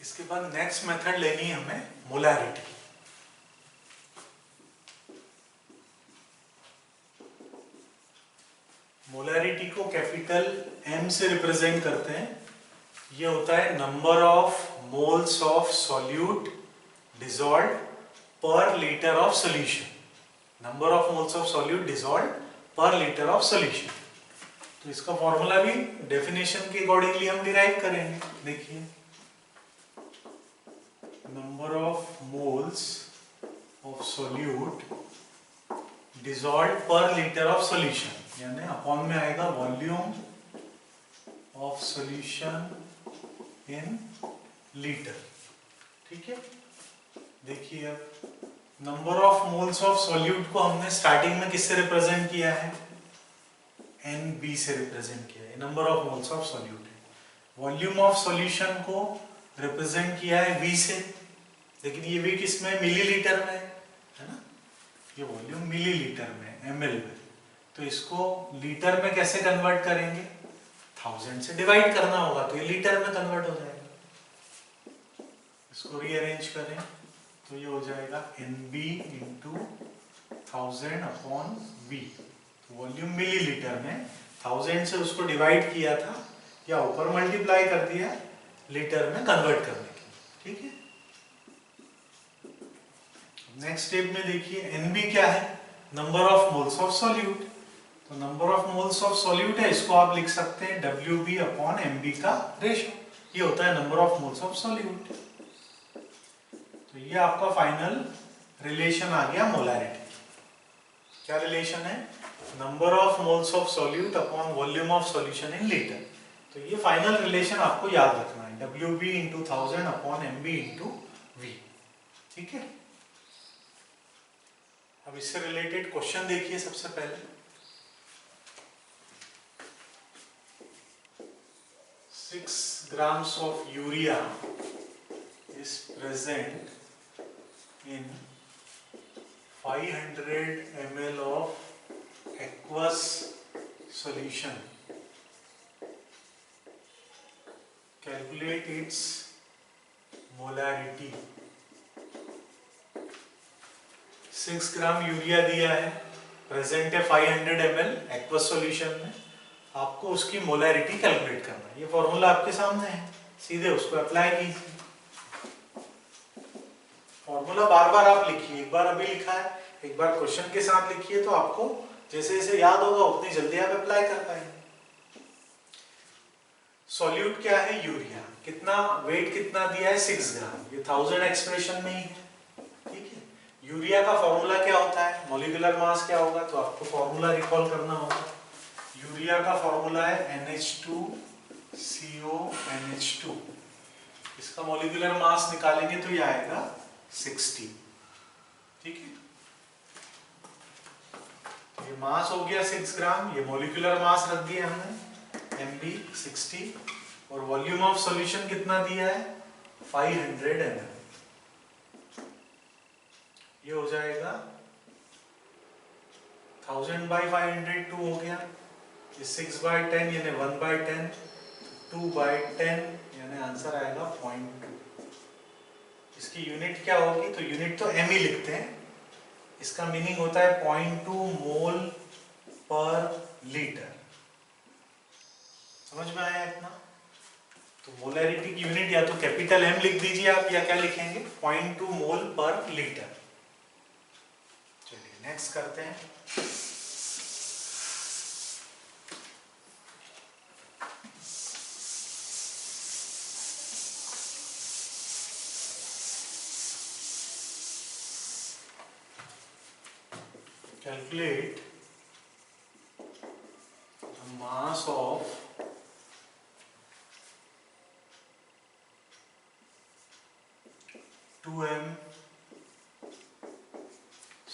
इसके बाद next method लेनी है हमें मोलैरिटी। मोलैरिटी को कैपिटल M से रिप्रेजेंट करते हैं। ये होता है number of moles of solute dissolved per litre of solution. Number of moles of solute dissolved per litre of solution. तो इसका फॉर्मूला भी डेफिनेशन के अकॉर्डिंगली हम डिराइव करेंगे। देखिए, number of moles of solute dissolved per litre of solution, यानी upon में आएगा volume of solution in litre. ठीक है, देखिए अब number of moles of solute को हमने स्टार्टिंग में किससे रिप्रेजेंट किया है? NB से रिप्रेजेंट किया है, number of moles of solute है। वॉल्यूम ऑफ सॉल्यूशन को रिप्रेजेंट किया है V से, लेकिन ये V किस में? मिलीलीटर में है ना। ये वॉल्यूम मिलीलीटर में, ml में, तो इसको लीटर में कैसे कन्वर्ट करेंगे? 1000 से डिवाइड करना होगा तो ये लीटर में कन्वर्ट हो जाएगा। इसको रीअरेंज करें तो ये हो जाएगा NB इंटू 1000 अपॉन V। तो वॉल्यूम मिलीलीटर में 1000 से उसको डिवाइड किया था या ऊपर मल्टीप्लाई कर दिया लीटर में कन्वर्ट करने के लिए। ठीक है, नेक्स्ट स्टेप में देखिए NB क्या है? Number of moles of solute. तो number of moles of solute है, इसको आप लिख सकते हैं WB अपॉन MB का रेशियो। ये होता है number of moles of solute. तो ये आपका फाइनल रिलेशन आ गया मोलैरिटी। क्या रिलेशन है? Number of moles of solute upon volume of solution in litre. तो ये फाइनल रिलेशन आपको याद रखना है, WB into 1000 upon MB into V। ठीक है, अब इससे रिलेटेड क्वेश्चन देखिए। सबसे पहले 6 grams of urea is present in 500 ml of aqueous solution. Calculate its molarity. 6 gram urea दिया है, प्रेजेंट है 500 ml एक्वस सॉल्यूशन में। आपको उसकी मोलैरिटी कैलकुलेट करना है। ये फॉर्मूला आपके सामने है, सीधे उसको अप्लाई कीजिए। फॉर्मूला बार बार आप लिखिए, एक बार अभी लिखा है, एक बार क्वेश्चन के साथ लिखिए, तो आपको जैसे जैसे याद होगा उतनी जल्दी आप अप्लाई कर पाएंगे। सॉल्यूट क्या है? यूरिया। कितना वेट कितना दिया है? 6 ग्राम। ये 1000 एक्सप्रेशन में ही है। ठीक है, यूरिया का फॉर्मूला क्या होता है? मॉलिक्यूलर मास क्या होगा? तो आपको फॉर्मूला रिकॉल करना होगा। यूरिया का फॉर्मूला है NH2CO NH2। इसका मॉलिक्यूलर मास निकालेंगे तो ये आएगा 60। ठीक है, तो ये मास हो गया 6 ग्राम। ये मॉलिक्यूलर मास रख दिया हमने MB 60, और वॉल्यूम ऑफ सॉल्यूशन कितना दिया है? 500 ml। ये हो जाएगा 1000 बाई 500 2 हो गया। ये 6/10 यानी 1/10, 2/10 यानी आंसर आएगा 0.2। इसकी यूनिट क्या होगी? तो यूनिट तो M ही लिखते हैं, इसका मीनिंग होता है 0.2 मोल पर लीटर। समझ में आया इतना? तो मोलैरिटी की यूनिट या तो कैपिटल M लिख दीजिए आप, या क्या लिखेंगे? 0.2 मोल पर लीटर। चलिए नेक्स्ट करते हैं। Calculate the mass of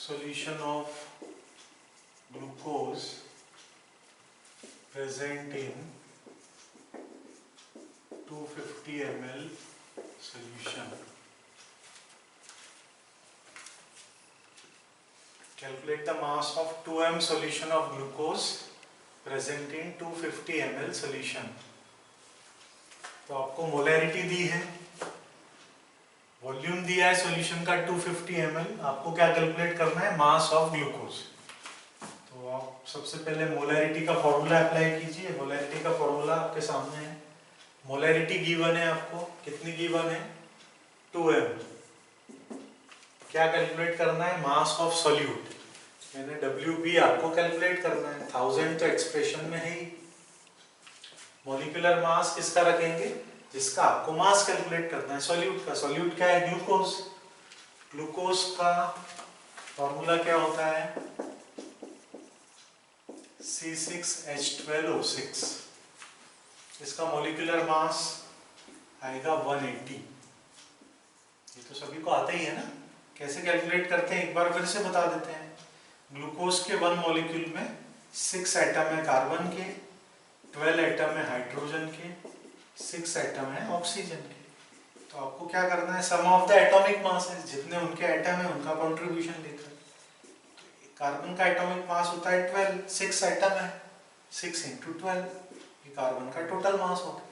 solution of glucose present in 250 ml solution. Calculate the mass of 2m solution of glucose present in 250 ml solution. तो आपको मोलैरिटी दी है, वॉल्यूम दिया है सॉल्यूशन का 250 ml, आपको क्या कैलकुलेट करना है, मास ऑफ ग्लूकोज। तो आप सबसे पहले मोलैरिटी का फॉर्मूला अप्लाई कीजिए। मोलैरिटी का फॉर्मूला आपके सामने है। मोलैरिटी गिवन है आपको, कितनी गिवन है, 2m। क्या कैलकुलेट करना है, मास ऑफ सॉल्यूट, यानी WB आपको कैलकुलेट करना है। 1000 तो एक्सप्रेशन में है ही। मॉलिक्यूलर मास किसका रखेंगे, जिसका आपको मास कैलकुलेट करना है, सॉल्यूट का। सॉल्यूट क्या है, ग्लूकोज। ग्लूकोज का फॉर्मूला क्या होता है, C6H12O6। इसका मॉलिक्यूलर मास आएगा 180। ये तो सभी को आता ही है ना। कैसे कैलकुलेट करते हैं एक बार फिर से बता देते हैं। ग्लूकोज के 1 मॉलिक्यूल में 6 एटम है कार्बन के, 12 एटम है हाइड्रोजन के, 6 एटम है ऑक्सीजन के। तो आपको क्या करना है, सम ऑफ द एटॉमिक मास है, जितने उनके एटम है उनका कंट्रीब्यूशन लेकर। कार्बन का एटॉमिक मास होता है 12, 6 एटम है, 6 इंटू 12, ये कार्बन का टोटल मास हो गया।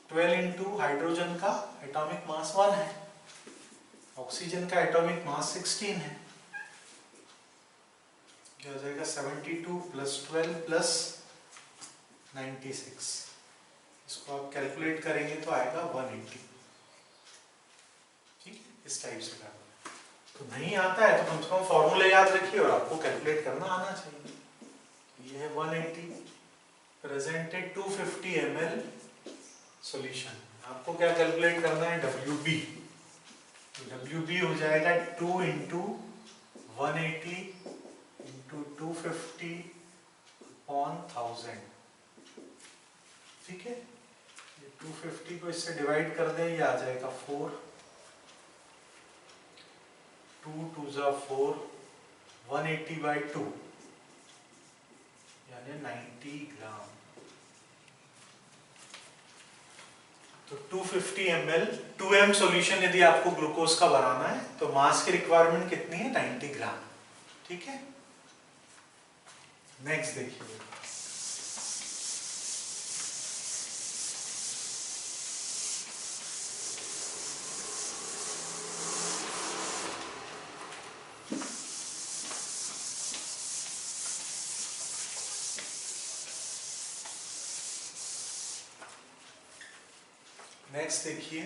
12 इंटू हाइड्रोजन का एटॉमिक मास 1 है, ऑक्सीजन का एटॉमिक मास 16 है, क्या हो जाएगा 72 प्लस 12 प्लस 96। इसको आप कैलकुलेट करेंगे तो आएगा 180। ठीक है, इस टाइप से करना है। तो नहीं आता है तो कम से कम फॉर्मूला याद रखिए और आपको कैलकुलेट करना आना चाहिए। ये है 180 प्रेजेंटेड 250 ml सॉल्यूशन। आपको क्या कैलकुलेट करना है, WB। WB हो जाएगा 2 इंटू 180 इंटू 250 अपॉन 1000। ठीक है, 250 को इससे डिवाइड कर दें, ये आ जाएगा 4, 2 2 जा 4, 180 बाई 2 यानी 90 ग्राम। तो 250 ml 2m सॉल्यूशन यदि आपको ग्लूकोज का बनाना है तो मास की रिक्वायरमेंट कितनी है, 90 ग्राम। ठीक है, नेक्स्ट देखिए। नेक्स्ट देखिए,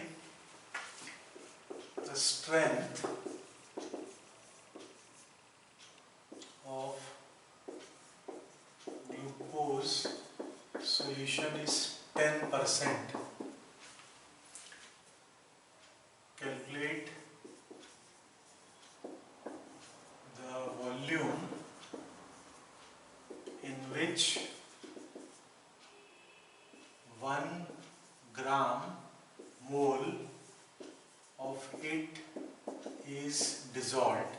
the strength of glucose solution is 10%। Calculate the volume in which 1 gram mole of it is dissolved।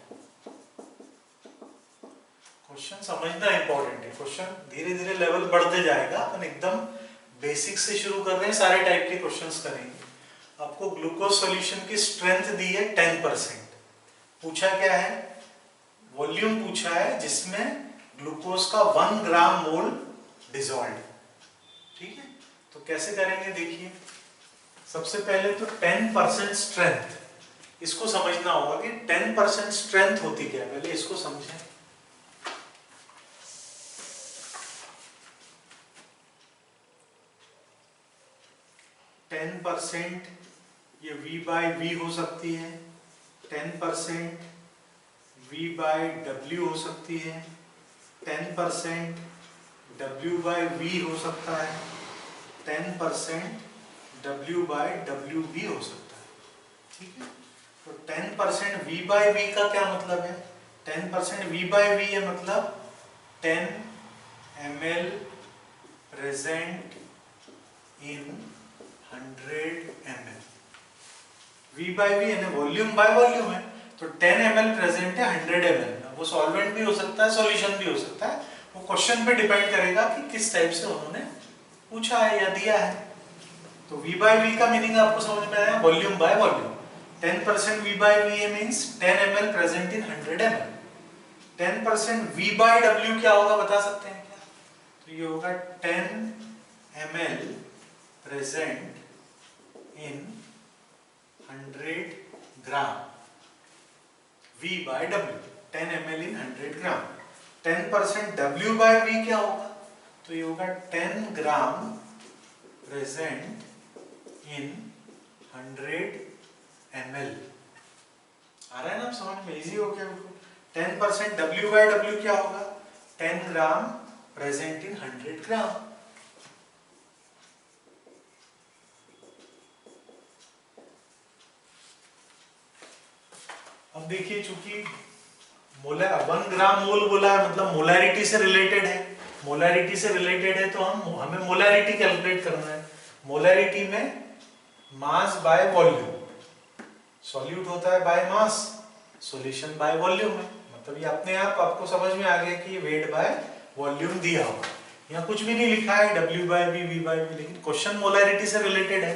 Question समझना इंपॉर्टेंट है। क्वेश्चन धीरे धीरे लेवल बढ़ते जाएगा, अपन एकदम बेसिक से शुरू कर रहे हैं, सारे टाइप के क्वेश्चंस करेंगे। आपको ग्लूकोज सॉल्यूशन की स्ट्रेंथ दी है 10%। पूछा क्या है, वॉल्यूम पूछा है जिसमें ग्लूकोज का 1 ग्राम मोल डिसॉल्व। ठीक है, तो कैसे करेंगे देखिए। सबसे पहले तो 10% स्ट्रेंथ, इसको समझना होगा कि 10% स्ट्रेंथ होती क्या है, पहले इसको समझें। %, ये V बाई V हो सकती है, 10% V बाई W हो सकती है, 10% W बाई V हो सकता है, 10% W बाई WB हो सकता है। ठीक है, तो 10% V बाई V का क्या मतलब है, 10% V बाई V है मतलब 10 ml present in 100 ml। V by V यानी वॉल्यूम बाय वॉल्यूम है, तो 10 ml प्रेजेंट है 100 ml। वो सॉल्वेंट भी हो सकता है, सॉल्यूशन भी हो सकता है, वो क्वेश्चन पे डिपेंड करेगा कि किस टाइप से उन्होंने पूछा है या दिया है। तो V बाई V का मीनिंग आपको समझ में आया, volume by volume. 10% V by V means 10 ml present in 100 ml। 10% V by W क्या होगा बता सकते हैं क्या? तो ये होगा 10 ml present in 100 gram, V by W, 10 ml in 100 gram. 10% W by V क्या होगा? तो ये होगा 10 ग्राम प्रेजेंट इन 100 ml। आ रहा है ना समझ में? इजी हो गया बिल्कुल। 10% W by W क्या होगा? 10 ग्राम प्रेजेंट इन 100 ग्राम। अब देखिए, चूंकि मोलर 1 ग्राम मोल बोला है, मतलब मोलैरिटी से रिलेटेड है। मोलैरिटी से रिलेटेड है तो हमें मोलैरिटी कैलकुलेट करना है। मोलैरिटी में मास बाय वॉल्यूम, सॉल्यूट होता है by mass, solution by volume है। मतलब ये अपने आप आपको समझ में आ गया कि ये वेट बाय वॉल्यूम दिया होगा। यहाँ कुछ भी नहीं लिखा है W by V, V by V, लेकिन क्वेश्चन मोलैरिटी से रिलेटेड है।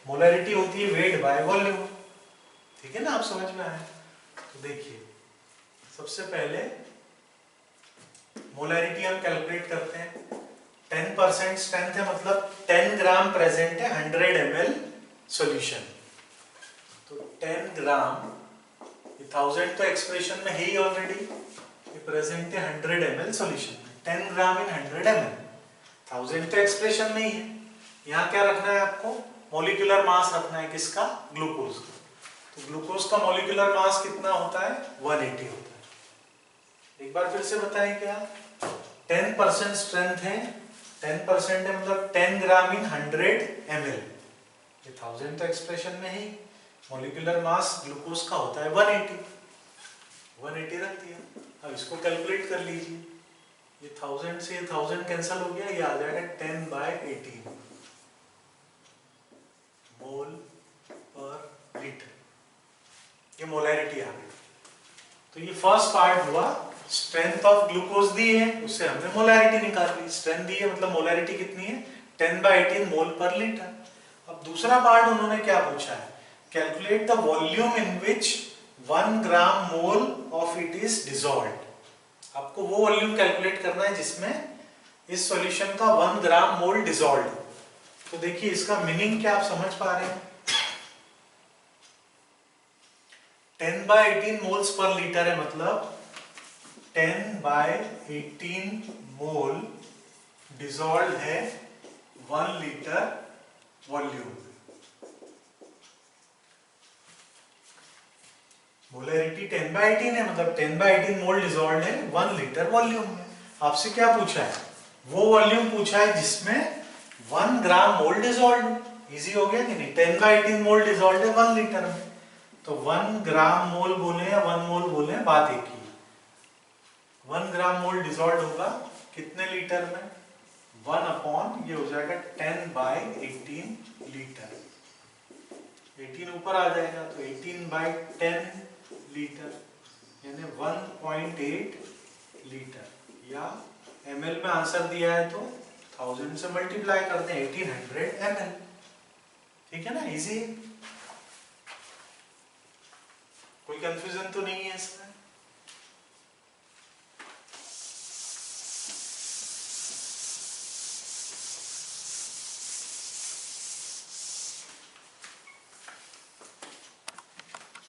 मोलैरिटी होती है वेट बाय वॉल्यूम। ठीक है ना, आप समझ में आया? तो देखिए, सबसे पहले मोलैरिटी हम कैलकुलेट करते हैं। 10% स्ट्रेंथ है, मतलब 10 ग्राम प्रेजेंट है 100 ml सॉल्यूशन। तो 10 ग्राम, 1000 तो एक्सप्रेशन में है ही ऑलरेडी, ये प्रेजेंट है 100 ml सॉल्यूशन में। 10 ग्राम इन 100 ml, 1000 तो एक्सप्रेशन में ही है। यहाँ क्या रखना है आपको? मॉलिक्यूलर मास रखना है। किसका? ग्लूकोज का। तो ग्लूकोज का मॉलिक्यूलर मास कितना होता है? 180 होता है। एक बार फिर से बताएं क्या? 10% स्ट्रेंथ है, 10% है मतलब 10 ग्राम इन 100 ml। ये 1000 तो एक्सप्रेशन में ही। मॉलिक्यूलर मास ग्लूकोज का होता है 180, 180 रख दिया। अब इसको कैलकुलेट कर लीजिए। ये 1000 से ये 1000 कैंसिल हो गया, ये आ जाएगा 10/18 मोल पर लीटर। ये मोलैरिटी आ गई। तो ये फर्स्ट पार्ट हुआ, स्ट्रेंथ ऑफ ग्लूकोज दी है, उससे हमने मोलैरिटी निकाल ली। स्ट्रेंथ दी है मतलब मोलैरिटी कितनी है? 10/18 मोल पर लीटर। अब दूसरा पार्ट उन्होंने क्या पूछा है? Calculate the volume in which 1 gram mole of it is dissolved. आपको वो वॉल्यूम कैलकुलेट करना है जिसमें इस सॉल्यूशन का 1 ग्राम मोल डिसॉल्व्ड। तो देखिए, इसका मीनिंग क्या आप समझ पा रहे हैं? 10/18 मोल्स पर लीटर है, मतलब 10/18 मोल डिसॉल्व है 1 लीटर वॉल्यूम। मोलैरिटी 10/18 है, मतलब 10/18 मोल डिसॉल्व है 1 लीटर वॉल्यूम में। आपसे क्या पूछा है? वो वॉल्यूम पूछा है जिसमें 1 ग्राम मोल डिसॉल्व। इजी हो गया कि नहीं? 10/18 मोल डिसॉल्व है 1 लीटर में, तो 1 ग्राम मोल बोले या 1 मोल बोले, बात एक ही। 1 ग्राम मोल डिसॉल्व होगा कितने लीटर में? 1 अपॉन, ये हो जाएगा 10/18 लीटर। 18 ऊपर आ जाएगा तो 18/10 लीटर, यानी 1.8 लीटर। या ml में आंसर दिया है तो 1000 से मल्टीप्लाई करते हैं, 1800 ml। ठीक है ना, इजी। कोई कंफ्यूजन तो नहीं है इसमें?